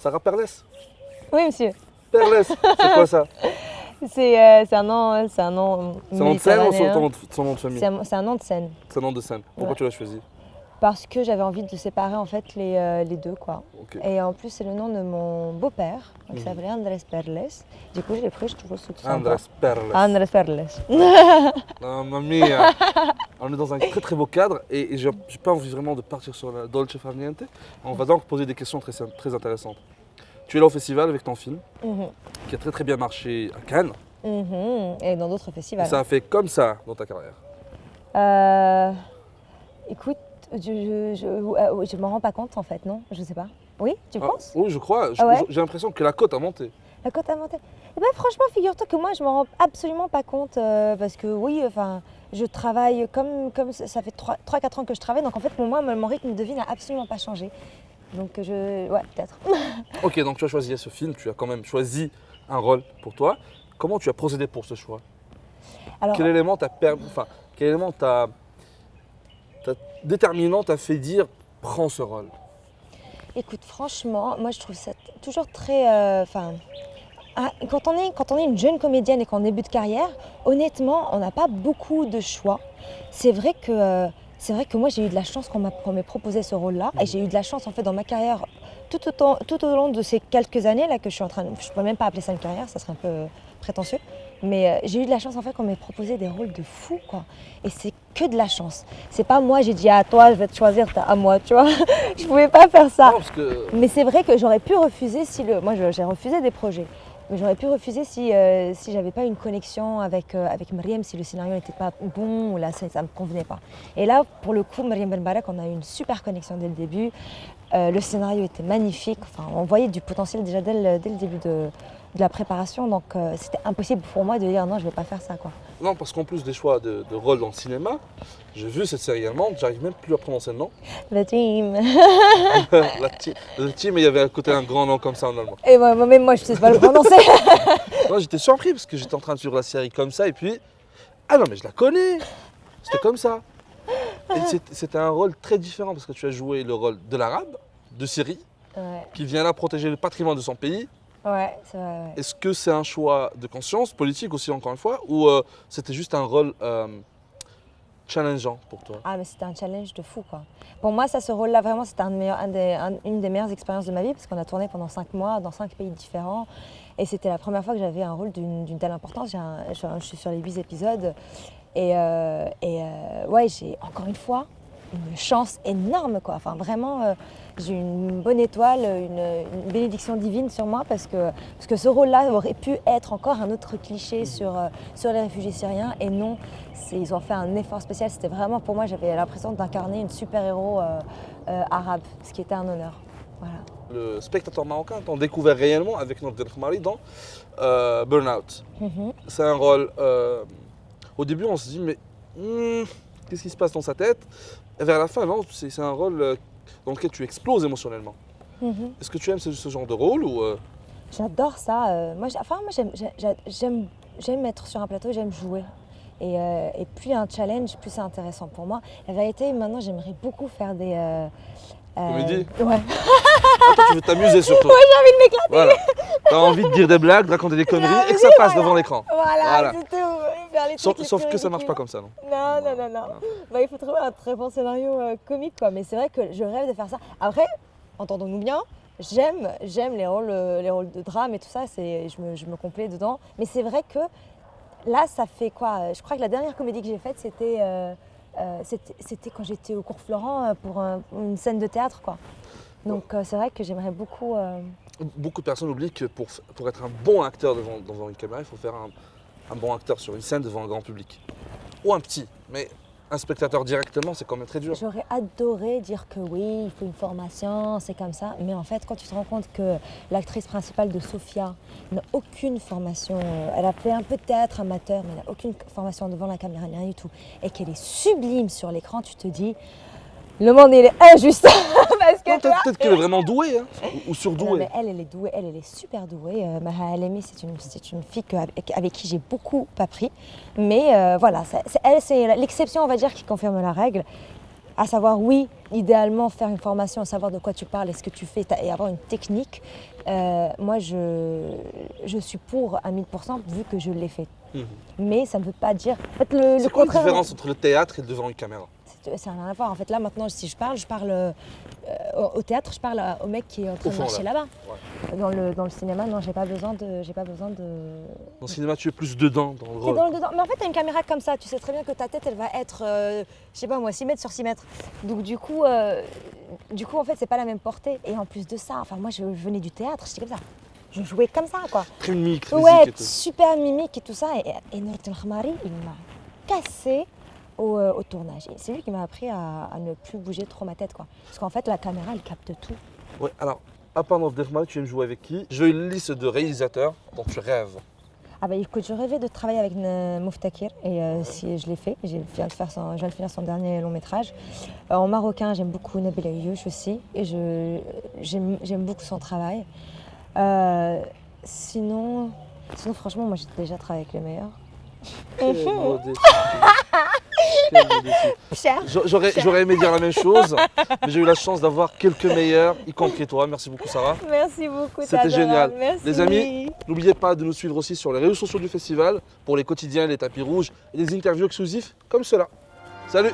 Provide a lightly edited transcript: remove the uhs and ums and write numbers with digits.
Sarah Perles? Oui, monsieur. Perles, c'est quoi ça? C'est un nom, c'est un nom C'est un nom de scène ou méditerranéen. son nom de famille? C'est un nom de scène. C'est un nom de scène. Pourquoi Ouais. tu l'as choisi? Parce que j'avais envie de séparer en fait les deux, quoi. Ok. Et en plus, c'est le nom de mon beau-père, qui Mhm. s'appelait Andrés Perles. Du coup, je l'ai pris, je trouve ça tout sympa. Andrés Perles. Andrés Perles. Mamma mia. On est dans un très très beau cadre et j'ai pas envie vraiment de partir sur la Dolce Far Niente. On va donc poser des questions très, très intéressantes. Tu es là au festival avec ton film, Mhm. qui a très très bien marché à Cannes. Mhm. Et dans d'autres Et festivals. ça a fait comme ça dans ta carrière. Écoute, je m'en rends pas compte en fait, non? Je sais pas. Oui, tu Ah, penses? oui, je crois. Ah ouais? J'ai l'impression que la cote a monté. La côte à monter. Eh ben, franchement, figure-toi que moi, je m'en rends absolument pas compte parce que oui, enfin, je travaille comme ça fait 3-4 ans que je travaille, donc en fait, pour moi, mon rythme de vie n'a absolument pas changé. Donc, ouais, peut-être. Ok, donc tu as choisi ce film, tu as quand même choisi un rôle pour toi. Comment tu as procédé pour ce choix? Alors, Quel élément t'a déterminant t'a fait dire prends ce rôle? écoute, franchement, moi, je trouve ça toujours très. Quand on est une jeune comédienne et qu'en début de carrière, honnêtement, on n'a pas beaucoup de choix. C'est vrai que moi, j'ai eu de la chance qu'on m'ait proposé ce rôle-là. Et j'ai eu de la chance, en fait, dans ma carrière, tout au long de ces quelques années là que je suis en train de... Je ne peux même pas appeler ça une carrière, ça serait un peu prétentieux. Mais j'ai eu de la chance, en fait, qu'on m'ait proposé des rôles de fou, quoi. Et c'est que de la chance. C'est pas moi, j'ai dit à toi, je vais te choisir, t'as à moi, tu vois. Je pouvais pas faire ça. Non, parce que Mais c'est vrai que j'aurais pu refuser si le... Moi, j'ai refusé des projets. Mais j'aurais pu refuser si j'avais pas une connexion avec Mariam, si le scénario n'était pas bon ou là, ça me convenait pas. Et là, pour le coup, Mariam Ben Barak, on a eu une super connexion dès le début. Le scénario était magnifique. Enfin, on voyait du potentiel déjà dès le début de la préparation. Donc, c'était impossible pour moi de dire non, je vais pas faire ça, quoi. non, parce qu'en plus des choix de rôle dans le cinéma, j'ai vu cette série allemande, j'arrive même plus à prononcer le nom. The team. Le team, il y avait à côté un grand nom comme ça en allemand. Et même moi, je sais pas le prononcer. Moi, j'étais surpris parce que j'étais en train de suivre la série comme ça et puis ah non mais je la connais. C'était comme ça. Et c'était un rôle très différent parce que tu as joué le rôle de l'arabe de Syrie Ouais, qui vient là protéger le patrimoine de son pays. ouais, c'est vrai. Ouais. Est-ce que c'est un choix de conscience, politique aussi encore une fois, ou c'était juste un rôle challengeant pour toi? Ah, mais c'était un challenge de fou, quoi. Pour moi, ça, ce rôle-là, vraiment, c'était une des meilleures expériences de ma vie parce qu'on a tourné pendant 5 mois dans 5 pays différents. Et c'était la première fois que j'avais un rôle d'une telle importance. Je suis sur les 8 épisodes. Ouais, j'ai encore une fois une chance énorme, quoi. Enfin, vraiment, j'ai une bonne étoile, une bénédiction divine sur moi parce que ce rôle-là aurait pu être encore un autre cliché sur les réfugiés syriens. Et non, ils ont fait un effort spécial. C'était vraiment, pour moi, j'avais l'impression d'incarner une super-héros arabe, ce qui était un honneur. Voilà. Le spectateur marocain t'en découvert réellement avec notre Mari dans Burnout. Mhm. C'est un rôle. Au début, on se dit, mais qu'est-ce qui se passe dans sa tête? Et vers la fin, non, c'est un rôle dans lequel tu exploses émotionnellement. Mhm. Est-ce que tu aimes ce genre de rôle ou J'adore ça. Moi, j'aime être sur un plateau, j'aime jouer. Et plus il y a un challenge, plus c'est intéressant pour moi. La vérité, maintenant, j'aimerais beaucoup faire des... comédie? Ouais. Ah, toi, tu veux t'amuser surtout. Ouais, j'ai envie de m'éclater. Voilà. T'as envie de dire des blagues, de raconter des conneries et que ça passe devant l'écran. Voilà, c'est tout. Faire les trucs les Sauf plus que ça marche pas ridicules. comme ça, non? Non. Bah, il faut trouver un très bon scénario comique, quoi. Mais c'est vrai que je rêve de faire ça. Après, entendons-nous bien, j'aime les rôles de drame et tout ça. Je me complais dedans. Mais c'est vrai que là, ça fait quoi? Je crois que la dernière comédie que j'ai faite, c'était quand j'étais au cours Florent pour une scène de théâtre, quoi. Donc c'est vrai que j'aimerais beaucoup... Beaucoup de personnes oublient que pour être un bon acteur devant une caméra, il faut faire un bon acteur sur une scène devant un grand public. Ou un petit, mais un spectateur directement, c'est quand même très dur. J'aurais adoré dire que oui, il faut une formation, c'est comme ça. Mais en fait, quand tu te rends compte que l'actrice principale de Sophia n'a aucune formation, elle a fait un peu de théâtre amateur, mais elle n'a aucune formation devant la caméra, rien du tout, et qu'elle est sublime sur l'écran, tu te dis, le monde il est injuste. Parce que Non, toi... peut-être qu'elle est vraiment douée, hein, ou Non, surdouée. mais elle est douée, elle est super douée. Maha Alemi, c'est une fille avec qui j'ai beaucoup appris. Mais voilà, c'est l'exception, on va dire, qui confirme la règle. À savoir, oui, idéalement faire une formation, savoir de quoi tu parles et ce que tu fais et avoir une technique. Moi, je suis pour à 1000% vu que je l'ai fait. Mais ça ne veut pas dire. En fait, le C'est quoi la contraire. différence entre le théâtre et devant une caméra? Ça n'a rien à voir. En fait, là, maintenant, si je parle au théâtre, je parle au mec qui est en train Au de fond, marcher là. là-bas. Ouais. Dans le cinéma, non, j'ai pas besoin de. Dans le cinéma, tu es plus dedans, dans le T'es rôle. dedans. Mais en fait, t'as une caméra comme ça. Tu sais très bien que ta tête, elle va être, je sais pas moi, 6 mètres sur 6 mètres. Donc, du coup, en fait, c'est pas la même portée. Et en plus de ça, enfin, moi, je venais du théâtre, j'étais comme ça. Je jouais comme ça, quoi. Très mimique, physique Ouais, et tout. super mimique et tout ça. Et Nour El Khmari, il m'a cassé au tournage. Et c'est lui qui m'a appris à ne plus bouger trop ma tête, quoi. Parce qu'en fait, la caméra, elle capte tout. Ouais, alors, à part Nour El Khmari, tu aimes jouer avec qui? Je veux une liste de réalisateurs dont tu rêves. Ah bah écoute, je rêvais de travailler avec Mouftakir et si je l'ai fait. Je viens de finir son dernier long métrage. En marocain, j'aime beaucoup Nabil Ayouch aussi et j'aime beaucoup son travail. Sinon, franchement, moi j'ai déjà travaillé avec les meilleurs. Quelle modestie. Quelle modestie. Cher. J'aurais aimé dire la même chose, mais j'ai eu la chance d'avoir quelques meilleurs, y compris toi. Merci beaucoup, Sarah. Merci beaucoup. C'était génial. Merci. Les amis, n'oubliez pas de nous suivre aussi sur les réseaux sociaux du festival pour les quotidiens, les tapis rouges et des interviews exclusives comme cela. Salut!